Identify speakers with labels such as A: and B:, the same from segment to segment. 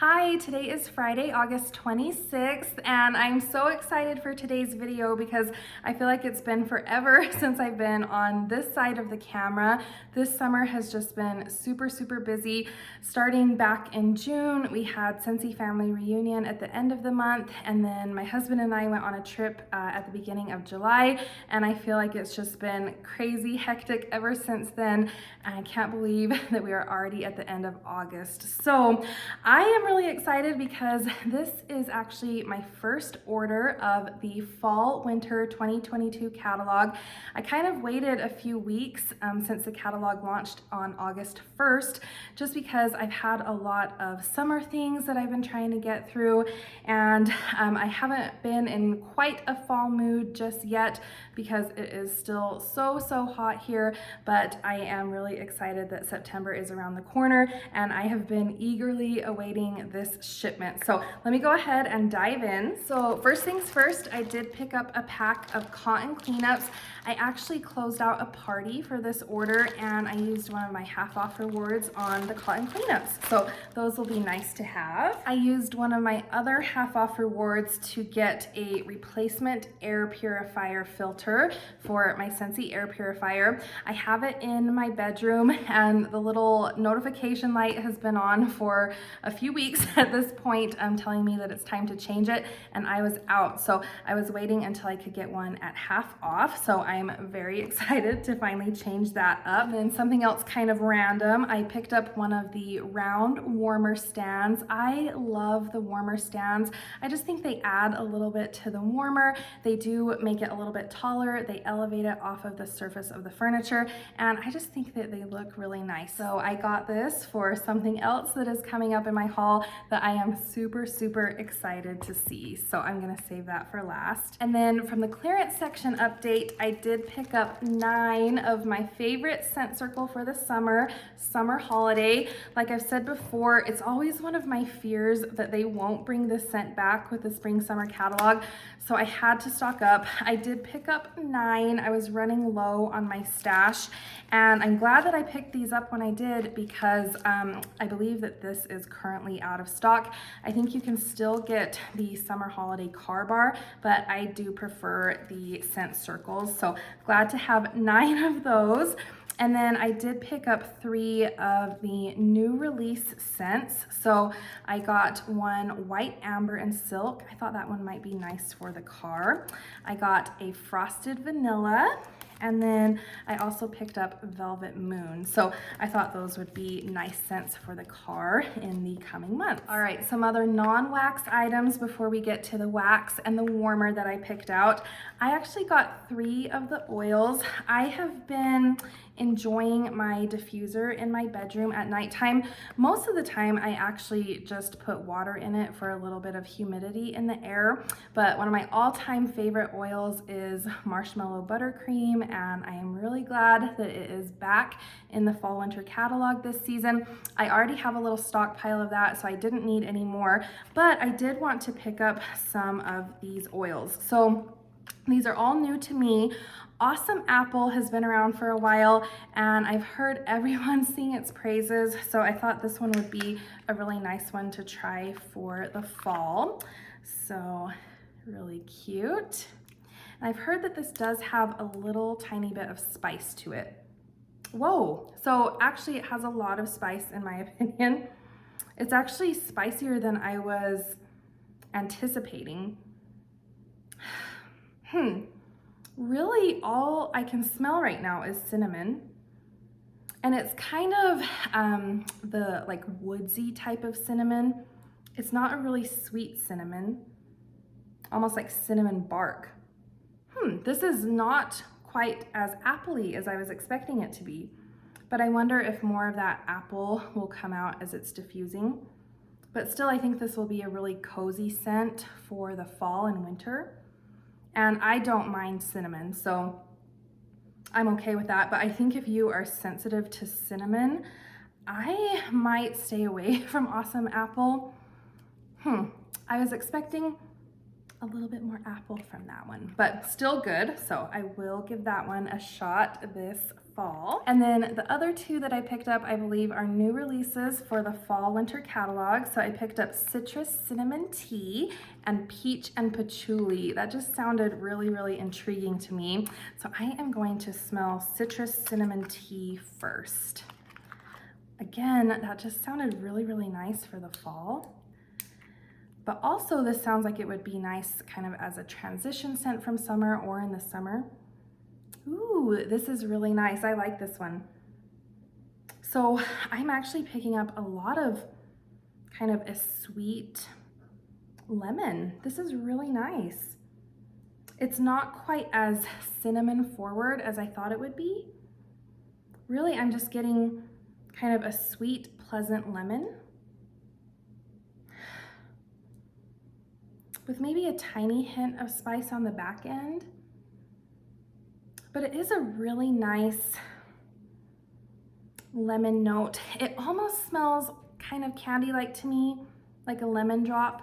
A: Hi, today is Friday, August 26th, and I'm so excited for today's video because I feel like it's been forever since I've been on this side of the camera. This summer has just been super busy. Starting back in June, we had Scentsy family reunion at the end of the month, and then my husband and I went on a trip at the beginning of July, and I feel like it's just been crazy hectic ever since then, and I can't believe that we are already at the end of August. So I am really excited because this is actually my first order of the fall winter 2022 catalog. I kind of waited a few weeks since the catalog launched on August 1st, just because I've had a lot of summer things that I've been trying to get through, and I haven't been in quite a fall mood just yet because it is still so hot here, but I am really excited that September is around the corner, and I have been eagerly awaiting this shipment. So let me go ahead and dive in. So first things first, I did pick up a pack of cotton cleanups. I actually closed out a party for this order, and I used one of my half-off rewards on the cotton cleanups. So those will be nice to have. I used one of my other half-off rewards to get a replacement air purifier filter for my Scentsy air purifier. I have it in my bedroom, and the little notification light has been on for a few weeks at this point, telling me that it's time to change it, and I was out. So I was waiting until I could get one at half off. So I'm very excited to finally change that up. And then something else kind of random, I picked up one of the round warmer stands. I love the warmer stands. I just think they add a little bit to the warmer. They do make it a little bit taller. They elevate it off of the surface of the furniture, and I just think that they look really nice. So I got this for something else that is coming up in my haul that I am super excited to see. So I'm gonna save that for last. And then from the clearance section update, I did pick up 9 of my favorite scent circle for the summer holiday. Like I've said before, it's always one of my fears that they won't bring this scent back with the spring summer catalog. So I had to stock up. I did pick up 9. I was running low on my stash, and I'm glad that I picked these up when I did because I believe that this is currently out of stock. I think you can still get the summer holiday car bar, but I do prefer the scent circles. So glad to have 9 of those. And then I did pick up 3 of the new release scents. So I got one white amber and silk. I thought that one might be nice for the car. I got a frosted vanilla. And then I also picked up Velvet Moon. So I thought those would be nice scents for the car in the coming months. All right, some other non-wax items before we get to the wax and the warmer that I picked out. I actually got 3 of the oils. I have been enjoying my diffuser in my bedroom at nighttime. Most of the time I actually just put water in it for a little bit of humidity in the air, but one of my all-time favorite oils is Marshmallow Buttercream, and I am really glad that it is back in the fall winter catalog this season. I already have a little stockpile of that, so I didn't need any more, but I did want to pick up some of these oils. So these are all new to me. Awesome Apple has been around for a while, and I've heard everyone sing its praises, so I thought this one would be a really nice one to try for the fall. So really cute. And I've heard that this does have a little tiny bit of spice to it. Whoa, so actually it has a lot of spice in my opinion. It's actually spicier than I was anticipating. Really all I can smell right now is cinnamon, and it's kind of the like woodsy type of cinnamon. It's not a really sweet cinnamon, almost like cinnamon bark. This is not quite as appley as I was expecting it to be, but I wonder if more of that apple will come out as it's diffusing. But still, I think this will be a really cozy scent for the fall and winter. And I don't mind cinnamon, so I'm okay with that. But I think if you are sensitive to cinnamon, I might stay away from Awesome Apple. I was expecting a little bit more apple from that one, but still good. So I will give that one a shot this fall. And then the other two that I picked up, I believe, are new releases for the fall winter catalog. So I picked up Citrus Cinnamon Tea and Peach and Patchouli. That just sounded really, really intriguing to me. So I am going to smell Citrus Cinnamon Tea first. Again, that just sounded really, really nice for the fall. But also this sounds like it would be nice kind of as a transition scent from summer or in the summer. Ooh, this is really nice. I like this one. So I'm actually picking up a lot of kind of a sweet lemon. This is really nice. It's not quite as cinnamon forward as I thought it would be. Really, I'm just getting kind of a sweet, pleasant lemon with maybe a tiny hint of spice on the back end. But it is a really nice lemon note. It almost smells kind of candy-like to me, like a lemon drop.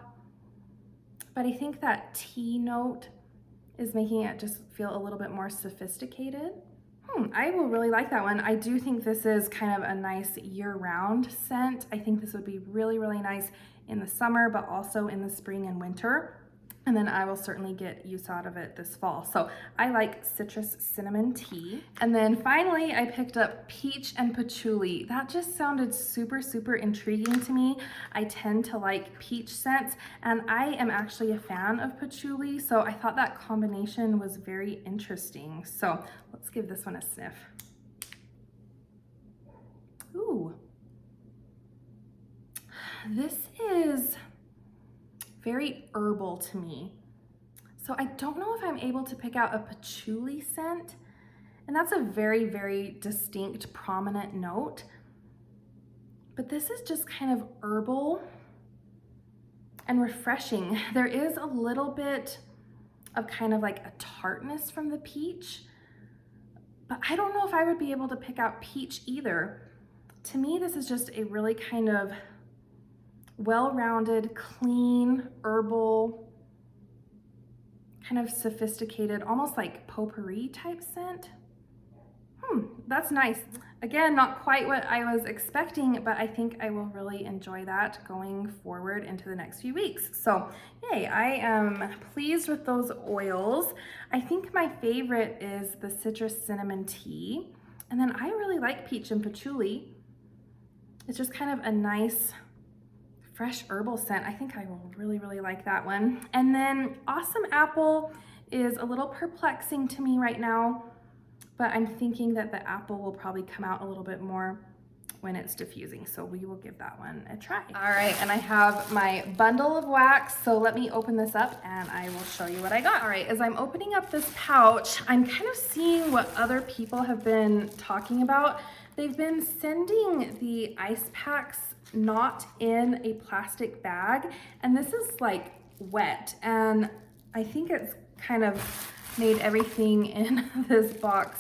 A: But I think that tea note is making it just feel a little bit more sophisticated. I will really like that one. I do think this is kind of a nice year-round scent. I think this would be really, really nice in the summer, but also in the spring and winter. And then I will certainly get use out of it this fall. So I like Citrus Cinnamon Tea. And then finally, I picked up Peach and Patchouli. That just sounded super, super intriguing to me. I tend to like peach scents, and I am actually a fan of patchouli. So I thought that combination was very interesting. So let's give this one a sniff. Ooh. This is very herbal to me. So I don't know if I'm able to pick out a patchouli scent, and that's a very, very distinct, prominent note. But this is just kind of herbal and refreshing. There is a little bit of kind of like a tartness from the peach, but I don't know if I would be able to pick out peach either. To me, this is just a really kind of well-rounded, clean, herbal, kind of sophisticated, almost like potpourri type scent. That's nice. Again, not quite what I was expecting, but I think I will really enjoy that going forward into the next few weeks. So yay, I am pleased with those oils. I think my favorite is the Citrus Cinnamon Tea. And then I really like Peach and Patchouli. It's just kind of a nice, fresh herbal scent. I think I will really, really like that one. And then Awesome Apple is a little perplexing to me right now, but I'm thinking that the apple will probably come out a little bit more when it's diffusing. So we will give that one a try. All right, and I have my bundle of wax. So let me open this up and I will show you what I got. All right, as I'm opening up this pouch, I'm kind of seeing what other people have been talking about. They've been sending the ice packs not in a plastic bag, and this is like wet, and I think it's kind of made everything in this box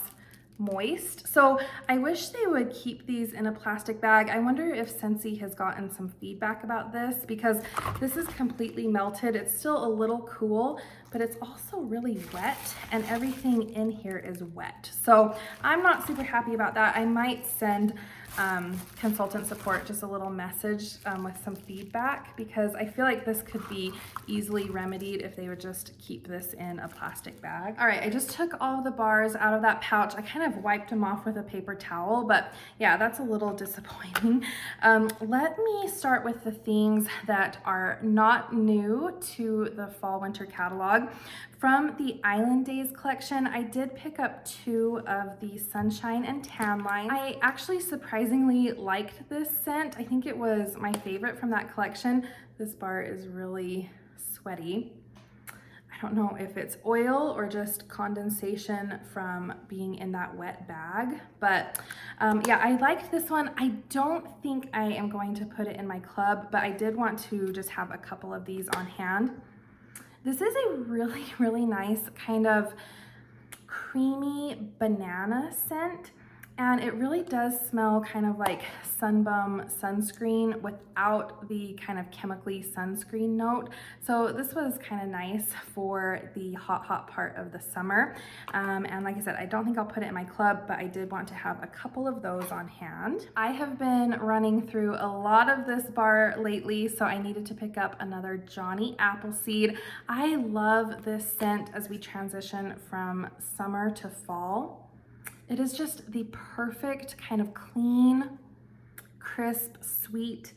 A: moist. So I wish they would keep these in a plastic bag. I wonder if Scentsy has gotten some feedback about this, because this is completely melted. It's still a little cool, but it's also really wet, and everything in here is wet. So I'm not super happy about that. I might send consultant support just a little message with some feedback, because I feel like this could be easily remedied if they would just keep this in a plastic bag. All right, I just took all of the bars out of that pouch. I kind of wiped them off with a paper towel, but yeah, that's a little disappointing. Let me start with the things that are not new to the fall winter catalog. From the Island Days collection, I did pick up 2 of the Sunshine and Tan line. I actually surprisingly liked this scent. I think it was my favorite from that collection. This bar is really sweaty. I don't know if it's oil or just condensation from being in that wet bag, but yeah, I liked this one. I don't think I am going to put it in my club, but I did want to just have a couple of these on hand. This is a really, really nice kind of creamy banana scent. And it really does smell kind of like Sunbum sunscreen without the kind of chemically sunscreen note. So this was kind of nice for the hot part of the summer. And like I said, I don't think I'll put it in my club, but I did want to have a couple of those on hand. I have been running through a lot of this bar lately, so I needed to pick up another Johnny Appleseed. I love this scent as we transition from summer to fall. It is just the perfect kind of clean, crisp, sweet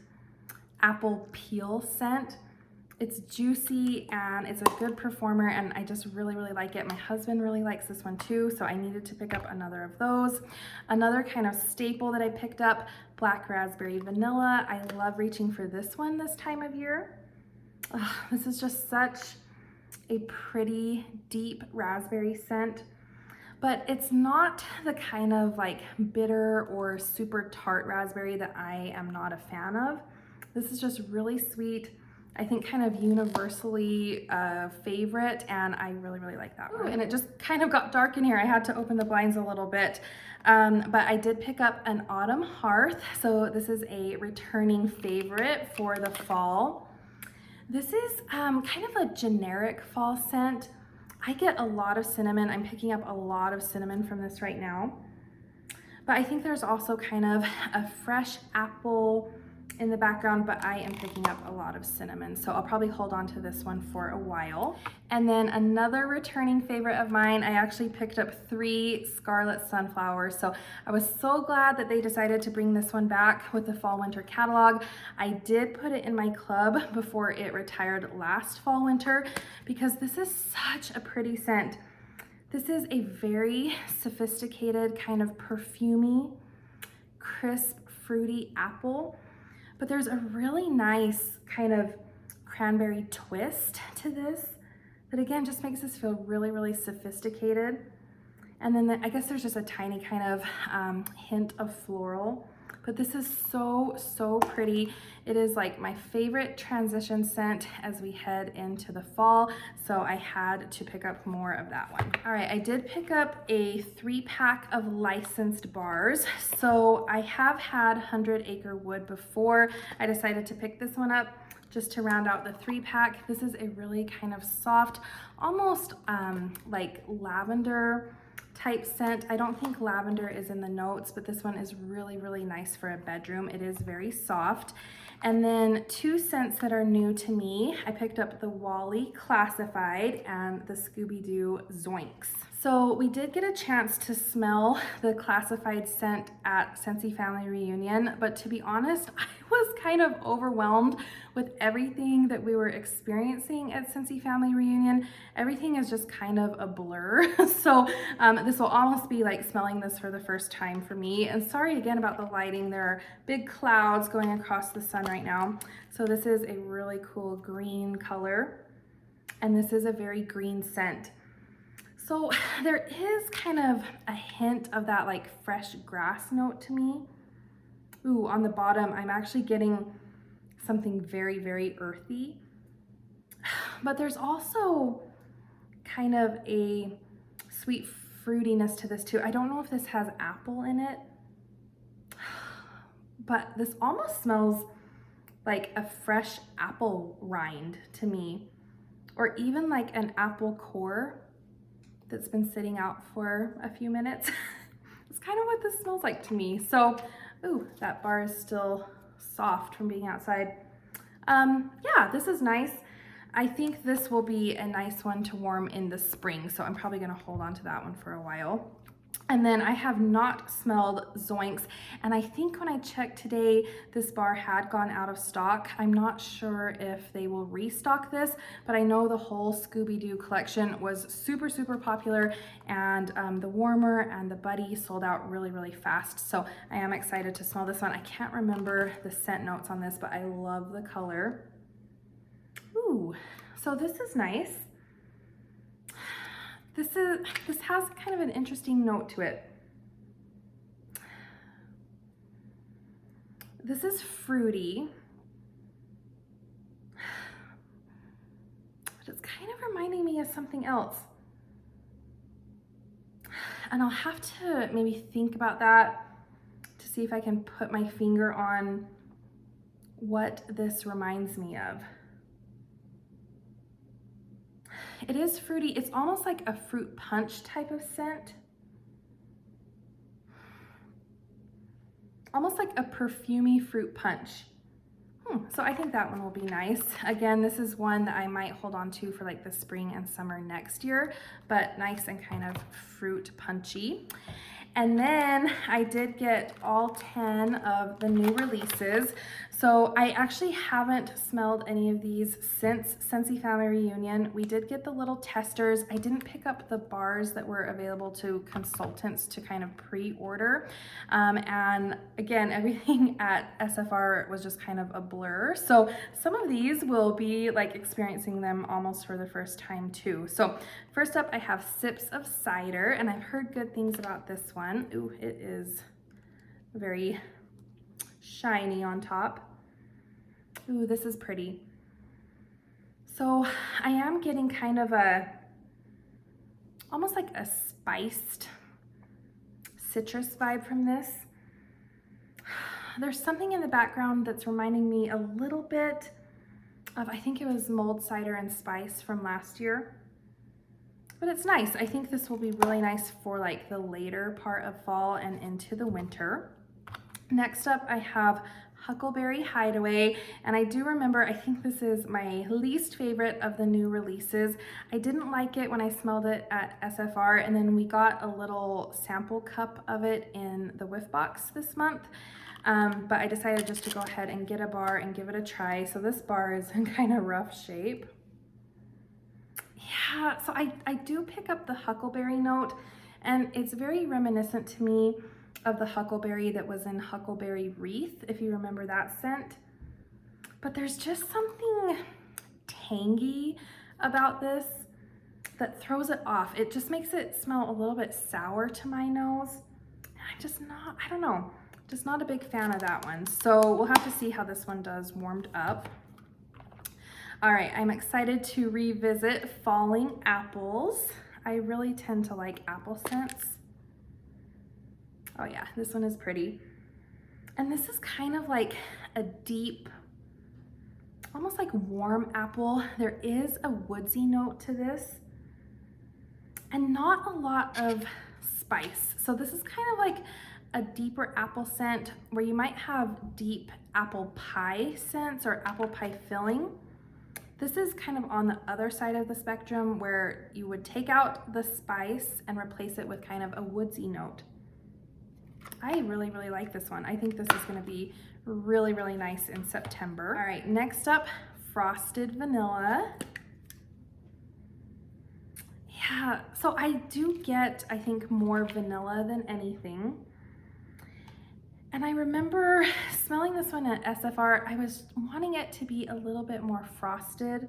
A: apple peel scent. It's juicy and it's a good performer, and I just really like it. My husband really likes this one too, so I needed to pick up another of those. Another kind of staple that I picked up, Black Raspberry Vanilla. I love reaching for this one this time of year. This is just such a pretty, deep raspberry scent. But it's not the kind of like bitter or super tart raspberry that I am not a fan of. This is just really sweet. I think kind of universally favorite, and I really like that one. And it just kind of got dark in here. I had to open the blinds a little bit. But I did pick up an Autumn Hearth. So this is a returning favorite for the fall. This is kind of a generic fall scent. I get a lot of cinnamon. I'm picking up a lot of cinnamon from this right now. But I think there's also kind of a fresh apple in the background, but I am picking up a lot of cinnamon. So I'll probably hold on to this one for a while. And then another returning favorite of mine, I actually picked up 3 Scarlet Sunflowers. So I was so glad that they decided to bring this one back with the fall winter catalog. I did put it in my club before it retired last fall winter because this is such a pretty scent. This is a very sophisticated kind of perfumey, crisp, fruity apple. But there's a really nice kind of cranberry twist to this that again just makes this feel really sophisticated. And then I guess there's just a tiny kind of hint of floral. But this is so pretty. It is like my favorite transition scent as we head into the fall. So I had to pick up more of that one. All right, I did pick up a 3-pack of licensed bars. So I have had 100 Acre Wood before. I decided to pick this one up just to round out the 3-pack. This is a really kind of soft, almost like lavender type scent. I don't think lavender is in the notes, but this one is really nice for a bedroom. It is very soft. And then 2 scents that are new to me. I picked up the Wally Classified and the Scooby-Doo ZOINKS. So we did get a chance to smell the Classified scent at Scentsy Family Reunion, but to be honest, I was kind of overwhelmed with everything that we were experiencing at Scentsy Family Reunion. Everything is just kind of a blur. So this will almost be like smelling this for the first time for me. And sorry again about the lighting. There are big clouds going across the sun right now. So this is a really cool green color. And this is a very green scent. So there is kind of a hint of that like fresh grass note to me. Ooh, on the bottom, I'm actually getting something very earthy. But there's also kind of a sweet fruitiness to this too. I don't know if this has apple in it, but this almost smells like a fresh apple rind to me, or even like an apple core that's been sitting out for a few minutes. It's kind of what this smells like to me. So, ooh, that bar is still soft from being outside. Yeah, this is nice. I think this will be a nice one to warm in the spring, so I'm probably gonna hold on to that one for a while. And then I have not smelled ZOINKS, and I think when I checked today, this bar had gone out of stock. I'm not sure if they will restock this, but I know the whole Scooby-Doo collection was super popular, and the warmer and the buddy sold out really fast. So I am excited to smell this one. I can't remember the scent notes on this, but I love the color. Ooh, so this is nice. This has kind of an interesting note to it. This is fruity, but it's kind of reminding me of something else. And I'll have to maybe think about that to see if I can put my finger on what this reminds me of. It is fruity. It's almost like a fruit punch type of scent. Almost like a perfumey fruit punch. So I think that one will be nice. Again, this is one that I might hold on to for like the spring and summer next year, but nice and kind of fruit punchy. And then I did get all 10 of the new releases. So I actually haven't smelled any of these since Scentsy Family Reunion. We did get the little testers. I didn't pick up the bars that were available to consultants to kind of pre-order. And again, everything at SFR was just kind of a blur. So some of these will be like experiencing them almost for the first time too. So first up, I have Sips of Cider, and I've heard good things about this one. Ooh, it is very shiny on top. Ooh, this is pretty. So I am getting kind of almost like a spiced citrus vibe from this. There's something in the background that's reminding me a little bit of, I think it was mulled cider and spice from last year. But it's nice. I think this will be really nice for like the later part of fall and into the winter. Next up, I have Huckleberry Hideaway, and I do remember, I think this is my least favorite of the new releases. I didn't like it when I smelled it at SFR, and then we got a little sample cup of it in the whiff box this month. But I decided just to go ahead and get a bar and give it a try. So this bar is in kind of rough shape. Yeah, so I do pick up the huckleberry note, and it's very reminiscent to me of the huckleberry that was in Huckleberry Wreath, if you remember that scent. But there's just something tangy about this that throws it off. It just makes it smell a little bit sour to my nose. I'm just not, I don't know, just not a big fan of that one. So we'll have to see how this one does warmed up. All right, I'm excited to revisit Falling Apples. I really tend to like apple scents. Oh yeah, this one is pretty. And this is kind of like a deep, almost like warm apple. There is a woodsy note to this and not a lot of spice. So this is kind of like a deeper apple scent where you might have deep apple pie scents or apple pie filling. This is kind of on the other side of the spectrum where you would take out the spice and replace it with kind of a woodsy note. I really, really like this one. I think this is gonna be really, really nice in September. All right, next up, Frosted Vanilla. Yeah, so I do get, I think, more vanilla than anything. And I remember smelling this one at SFR. I was wanting it to be a little bit more frosted.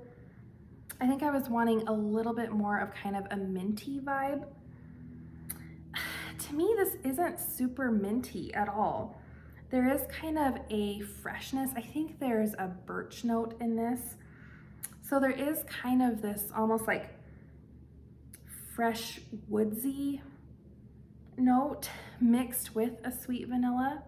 A: I think I was wanting a little bit more of kind of a minty vibe. To me, this isn't super minty at all. There is kind of a freshness. I think there's a birch note in this. So there is kind of this almost like fresh woodsy note mixed with a sweet vanilla.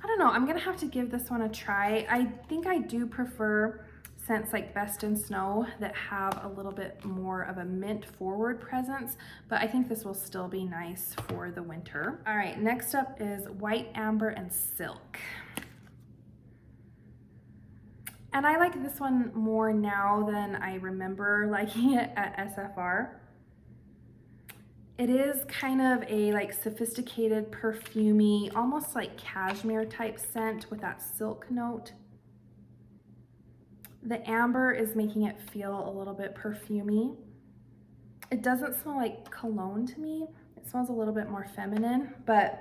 A: I don't know, I'm gonna have to give this one a try. I think I do prefer scents like Best in Snow that have a little bit more of a mint forward presence, but I think this will still be nice for the winter. All right, next up is White Amber and Silk. And I like this one more now than I remember liking it at SFR. It is kind of a like sophisticated, perfumey, almost like cashmere type scent with that silk note. The amber is making it feel a little bit perfumey. It doesn't smell like cologne to me. It smells a little bit more feminine, but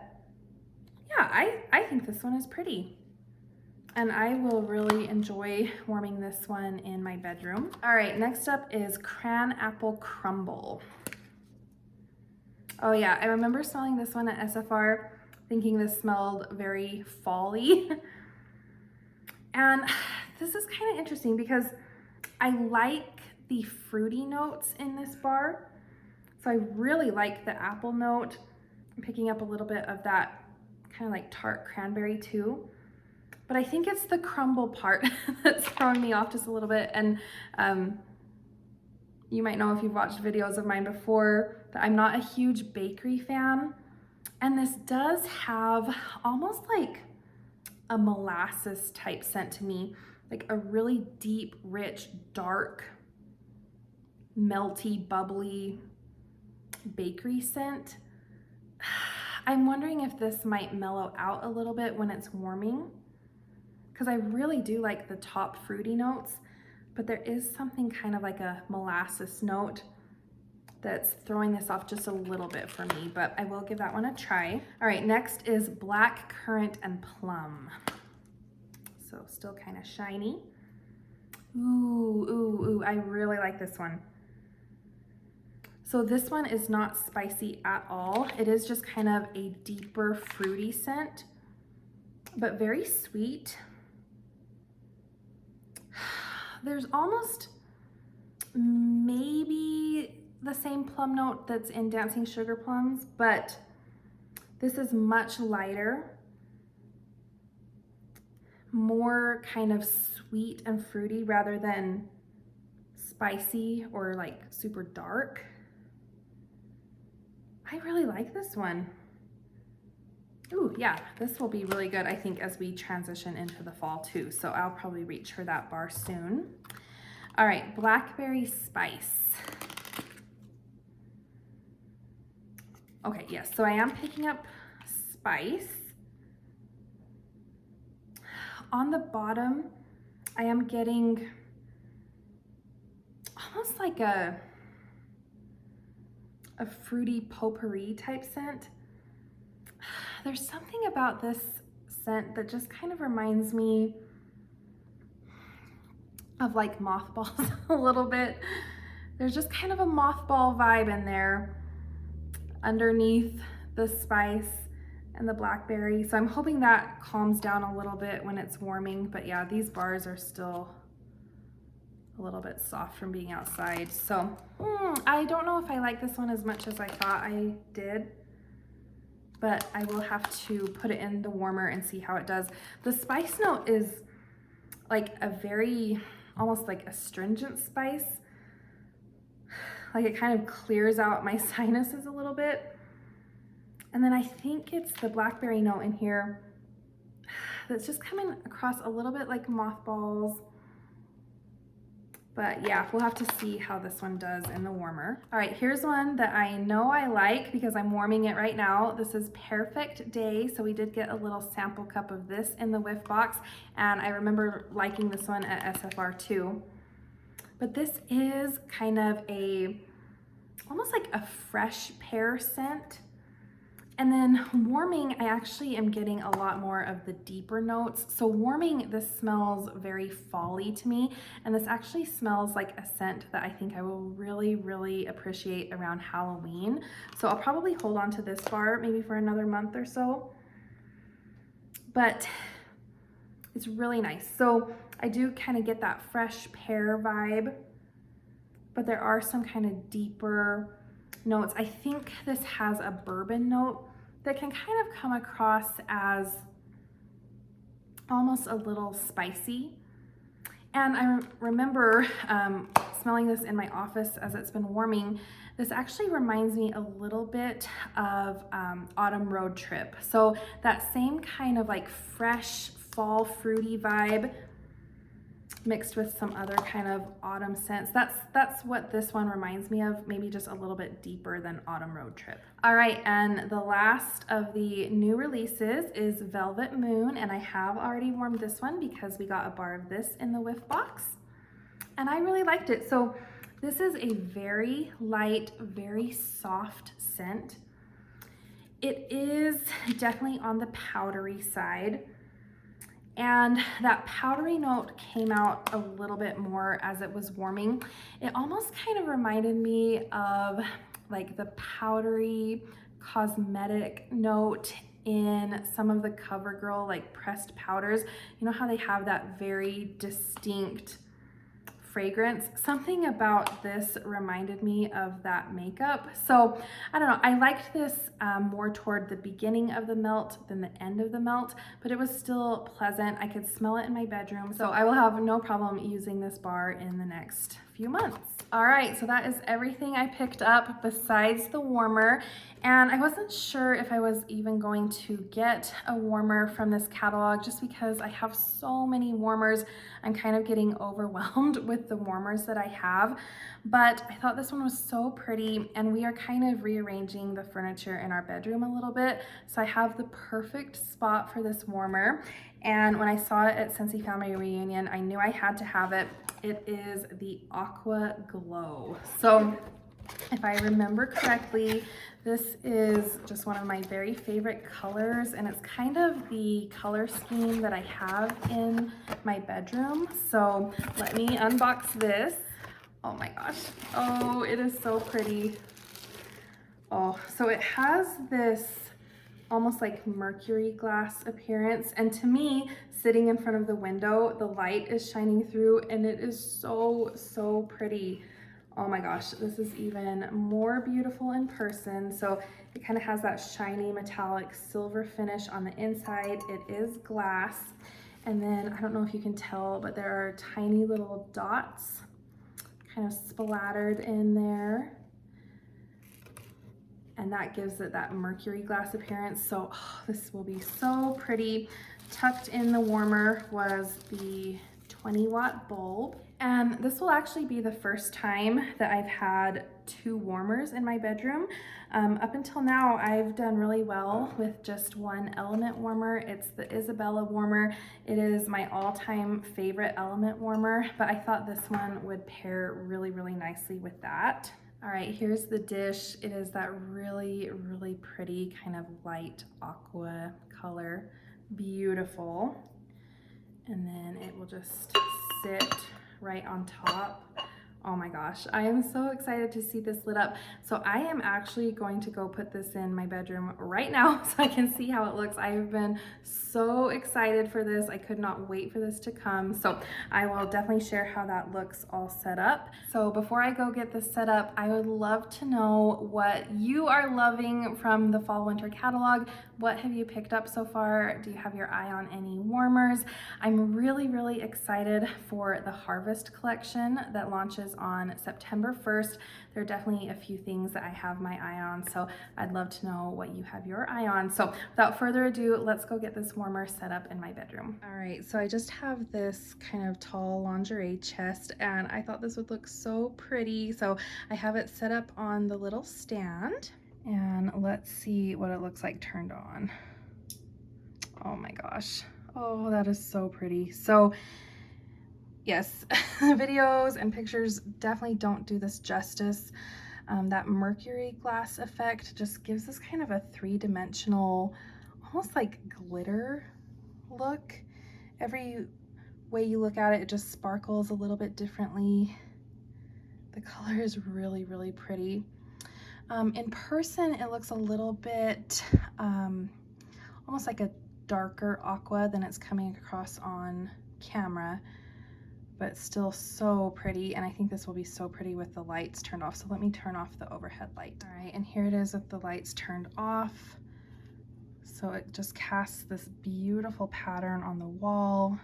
A: yeah, I think this one is pretty. And I will really enjoy warming this one in my bedroom. All right, next up is CRANAPPLE Crumble. Oh yeah, I remember smelling this one at SFR, thinking this smelled very fall-y. And this is kind of interesting because I like the fruity notes in this bar. So I really like the apple note. I'm picking up a little bit of that kind of like tart cranberry too. But I think it's the crumble part that's throwing me off just a little bit. And you might know if you've watched videos of mine before that I'm not a huge bakery fan. And this does have almost like a molasses type scent to me, like a really deep, rich, dark, melty, bubbly bakery scent. I'm wondering if this might mellow out a little bit when it's warming, because I really do like the top fruity notes, but there is something kind of like a molasses note that's throwing this off just a little bit for me, but I will give that one a try. All right, next is black currant and plum. So still kind of shiny. Ooh, ooh, ooh, I really like this one. So this one is not spicy at all. It is just kind of a deeper fruity scent, but very sweet. There's almost maybe the same plum note that's in Dancing Sugar Plums, but this is much lighter, more kind of sweet and fruity rather than spicy or like super dark. I really like this one. Ooh, yeah, this will be really good, I think, as we transition into the fall too. So I'll probably reach for that bar soon. All right, blackberry spice. Okay, yes, so I am picking up spice. On the bottom, I am getting almost like a fruity potpourri type scent. There's something about this scent that just kind of reminds me of like mothballs a little bit. There's just kind of a mothball vibe in there underneath the spice and the blackberry. So I'm hoping that calms down a little bit when it's warming. But yeah, these bars are still a little bit soft from being outside. So I don't know if I like this one as much as I thought I did, but I will have to put it in the warmer and see how it does. The spice note is like a very, almost like astringent spice. Like it kind of clears out my sinuses a little bit. And then I think it's the blackberry note in here that's just coming across a little bit like mothballs. But yeah, we'll have to see how this one does in the warmer. All right, here's one that I know I like because I'm warming it right now. This is PEAR-FECT Day. So we did get a little sample cup of this in the whiff box, and I remember liking this one at SFR too. But this is kind of almost like a fresh pear scent. And then warming, I actually am getting a lot more of the deeper notes. So warming, this smells very fall-y to me. And this actually smells like a scent that I think I will really, really appreciate around Halloween. So I'll probably hold on to this bar maybe for another month or so. But it's really nice. So I do kind of get that fresh pear vibe, but there are some kind of deeper notes. I think this has a bourbon note that can kind of come across as almost a little spicy. And I remember smelling this in my office as it's been warming. This actually reminds me a little bit of Autumn Road Trip. So that same kind of like fresh fall fruity vibe mixed with some other kind of autumn scents. That's what this one reminds me of, maybe just a little bit deeper than Autumn Road Trip. All right, and the last of the new releases is Velvet Moon, and I have already warmed this one because we got a bar of this in the whiff box, and I really liked it. So this is a very light, very soft scent. It is definitely on the powdery side. And that powdery note came out a little bit more as it was warming. It almost kind of reminded me of like the powdery cosmetic note in some of the CoverGirl like pressed powders. You know how they have that very distinct fragrance. Something about this reminded me of that makeup. So I don't know, I liked this more toward the beginning of the melt than the end of the melt, but it was still pleasant. I could smell it in my bedroom. So I will have no problem using this bar in the next few months. All right, so that is everything I picked up besides the warmer. And I wasn't sure if I was even going to get a warmer from this catalog just because I have so many warmers. I'm kind of getting overwhelmed with the warmers that I have, but I thought this one was so pretty, and we are kind of rearranging the furniture in our bedroom a little bit. So I have the perfect spot for this warmer. And when I saw it at Scentsy Family Reunion, I knew I had to have it. It is the Aqua Glow. So if I remember correctly, this is just one of my very favorite colors, and it's kind of the color scheme that I have in my bedroom. So let me unbox this. Oh my gosh. Oh, it is so pretty. Oh, so it has this almost like mercury glass appearance, and to me, sitting in front of the window, the light is shining through, and it is so pretty. Oh my gosh, this is even more beautiful in person. So it kind of has that shiny metallic silver finish on the inside. It is glass, and then I don't know if you can tell, but there are tiny little dots kind of splattered in there, and that gives it that mercury glass appearance. So this will be so pretty. Tucked in the warmer was the 20-watt bulb, and this will actually be the first time that I've had 2 warmers in my bedroom. Up until now, I've done really well with just one element warmer. It's the Isabella warmer. It is my all-time favorite element warmer, but I thought this one would pair really nicely with that. All right, here's the dish. It is that really pretty kind of light aqua color. Beautiful. And then it will just sit right on top. Oh my gosh, I am so excited to see this lit up. So I am actually going to go put this in my bedroom right now so I can see how it looks. I have been so excited for this. I could not wait for this to come. So I will definitely share how that looks all set up. So before I go get this set up, I would love to know what you are loving from the fall winter catalog. What have you picked up so far? Do you have your eye on any warmers? I'm really excited for the Harvest collection that launches on September 1st. There are definitely a few things that I have my eye on, so I'd love to know what you have your eye on. So without further ado, let's go get this warmer set up in my bedroom. All right, so I just have this kind of tall lingerie chest, and I thought this would look so pretty. So I have it set up on the little stand, and let's see what it looks like turned on. Oh my gosh. Oh, that is so pretty. So yes, videos and pictures definitely don't do this justice. That mercury glass effect just gives this kind of a 3-dimensional, almost like glitter look. Every way you look at it, it just sparkles a little bit differently. The color is really pretty. In person, it looks a little bit almost like a darker aqua than it's coming across on camera, but still so pretty. And I think this will be so pretty with the lights turned off. So let me turn off the overhead light. All right, and here it is with the lights turned off. So it just casts this beautiful pattern on the wall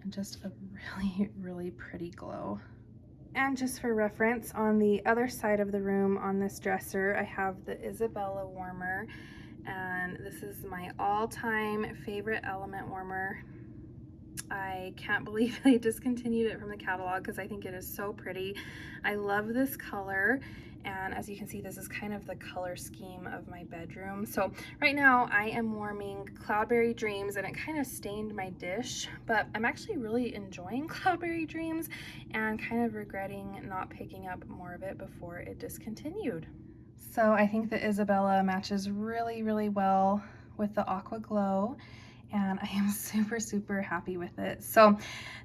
A: and just a really pretty glow. And just for reference, on the other side of the room on this dresser, I have the Isabella warmer, and this is my all-time favorite element warmer. I can't believe they discontinued it from the catalog because I think it is so pretty. I love this color, and as you can see, this is kind of the color scheme of my bedroom. So right now I am warming Cloudberry Dreams, and it kind of stained my dish, but I'm actually really enjoying Cloudberry Dreams and kind of regretting not picking up more of it before it discontinued. So I think the Isabella matches really well with the Aqua Glow, and I am super happy with it. So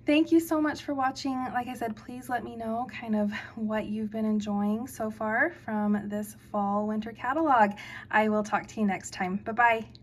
A: thank you so much for watching. Like I said, please let me know kind of what you've been enjoying so far from this fall winter catalog. I will talk to you next time. Bye-bye.